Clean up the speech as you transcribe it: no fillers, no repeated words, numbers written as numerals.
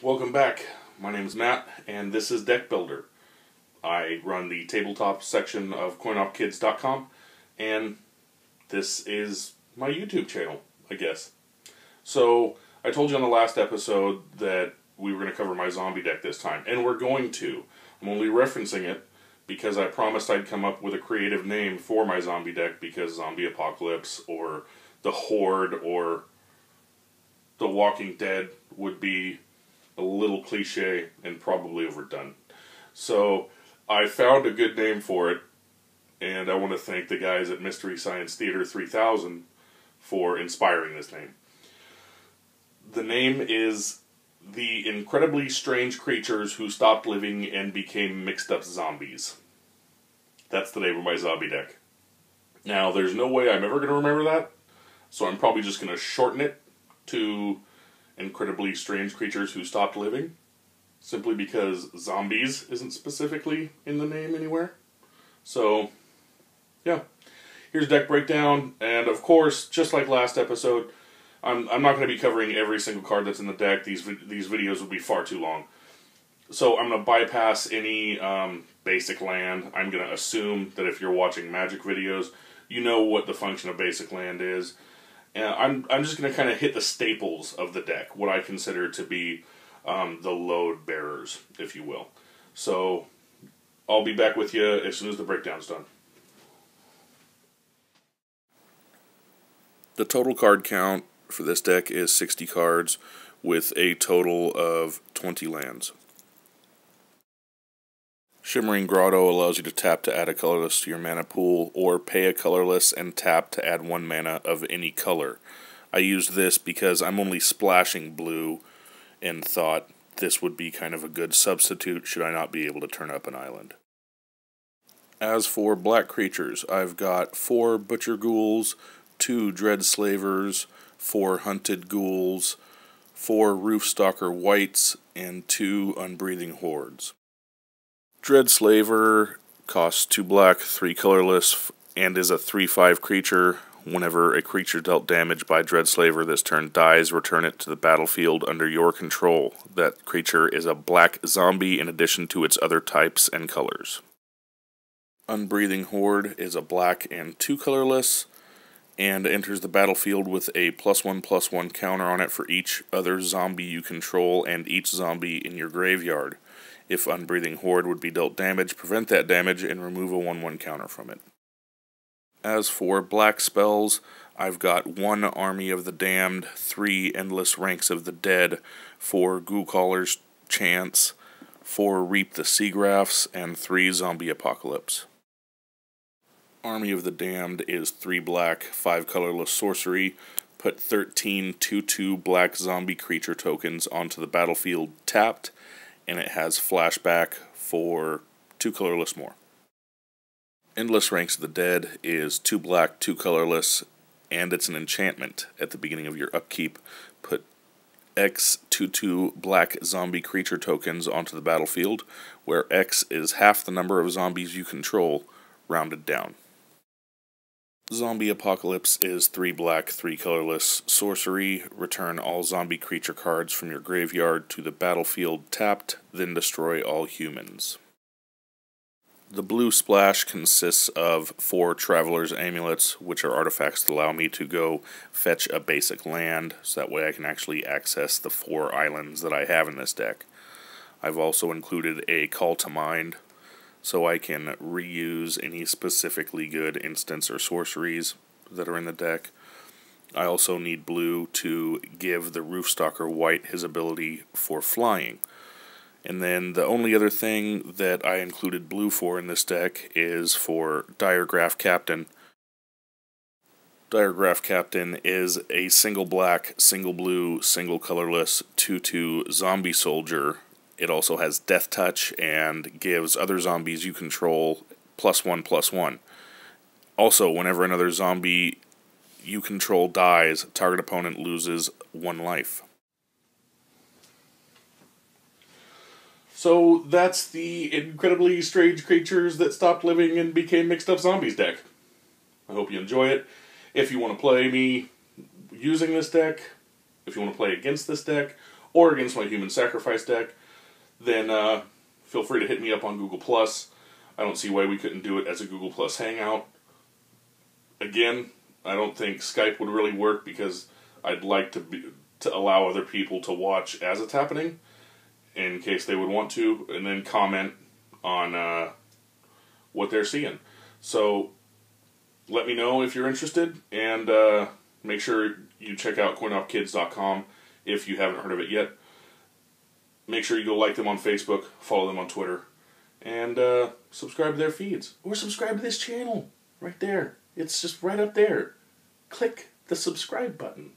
Welcome back. My name is Matt, and this is Deckbuilder. I run the tabletop section of coinopkids.com, and this is my YouTube channel, I guess. So, I told you on the last episode that we were going to cover my zombie deck this time, and we're going to. I'm only referencing it because I promised I'd come up with a creative name for my zombie deck, because Zombie Apocalypse or the Horde or The Walking Dead would be a little cliche and probably overdone. So I found a good name for it, and I want to thank the guys at Mystery Science Theater 3000 for inspiring this name. The name is The Incredibly Strange Creatures Who Stopped Living and Became Mixed Up Zombies. That's the name of my zombie deck. Now, there's no way I'm ever going to remember that, so I'm probably just going to shorten it to Incredibly Strange Creatures Who Stopped Living, simply because zombies isn't specifically in the name anywhere. So, yeah. Here's deck breakdown, and of course, just like last episode, I'm not going to be covering every single card that's in the deck. These videos would be far too long. So I'm going to bypass any basic land. I'm going to assume that if you're watching Magic videos, you know what the function of basic land is. And I'm just going to kind of hit the staples of the deck, what I consider to be the load bearers, if you will. So I'll be back with you as soon as the breakdown's done. The total card count for this deck is 60 cards with a total of 20 lands. Shimmering Grotto allows you to tap to add a colorless to your mana pool, or pay a colorless and tap to add 1 mana of any color. I used this because I'm only splashing blue and thought this would be kind of a good substitute should I not be able to turn up an island. As for black creatures, I've got 4 Butcher Ghouls, 2 Dread Slavers, 4 Hunted Ghouls, 4 Roofstalker Whites, and 2 Unbreathing Hordes. Dread Slaver costs 2 black, 3 colorless, and is a 3/5 creature. Whenever a creature dealt damage by Dread Slaver this turn dies, return it to the battlefield under your control. That creature is a black zombie in addition to its other types and colors. Unbreathing Horde is a black and 2 colorless, and enters the battlefield with a +1/+1 counter on it for each other zombie you control and each zombie in your graveyard. If Unbreathing Horde would be dealt damage, prevent that damage and remove a 1/1 counter from it. As for black spells, I've got 1 Army of the Damned, 3 Endless Ranks of the Dead, 4 Ghoulcaller's Chance, 4 Reap the Seagrafts, and 3 Zombie Apocalypse. Army of the Damned is 3 black, 5 colorless sorcery. Put 13 2/2 black zombie creature tokens onto the battlefield tapped, and it has flashback for 2 colorless more. Endless Ranks of the Dead is 2 black, 2 colorless, and it's an enchantment. At the beginning of your upkeep, put X 2/2 black zombie creature tokens onto the battlefield, where X is half the number of zombies you control, rounded down. Zombie Apocalypse is 3 black, 3 colorless sorcery. Return all zombie creature cards from your graveyard to the battlefield tapped, then destroy all humans. The blue splash consists of 4 Traveler's Amulets, which are artifacts that allow me to go fetch a basic land, so that way I can actually access the 4 islands that I have in this deck. I've also included a Call to Mind, so I can reuse any specifically good instants or sorceries that are in the deck. I also need blue to give the Roofstalker White his ability for flying. And then the only other thing that I included blue for in this deck is for Diregraph Captain. Diregraph Captain is a single black, single blue, single colorless 2/2 zombie soldier. It also has Death Touch and gives other zombies you control +1/+1. Also, whenever another zombie you control dies, target opponent loses 1 life. So that's the Incredibly Strange Creatures That Stopped Living and Became Mixed Up Zombies deck. I hope you enjoy it. If you want to play me using this deck, if you want to play against this deck, or against my human sacrifice deck, then feel free to hit me up on Google+. I don't see why we couldn't do it as a Google+ Hangout. Again, I don't think Skype would really work because I'd like to allow other people to watch as it's happening in case they would want to, and then comment on what they're seeing. So let me know if you're interested, and make sure you check out coinoffkids.com if you haven't heard of it yet. Make sure you go like them on Facebook, follow them on Twitter, and subscribe to their feeds. Or subscribe to this channel right there. It's just right up there. Click the subscribe button.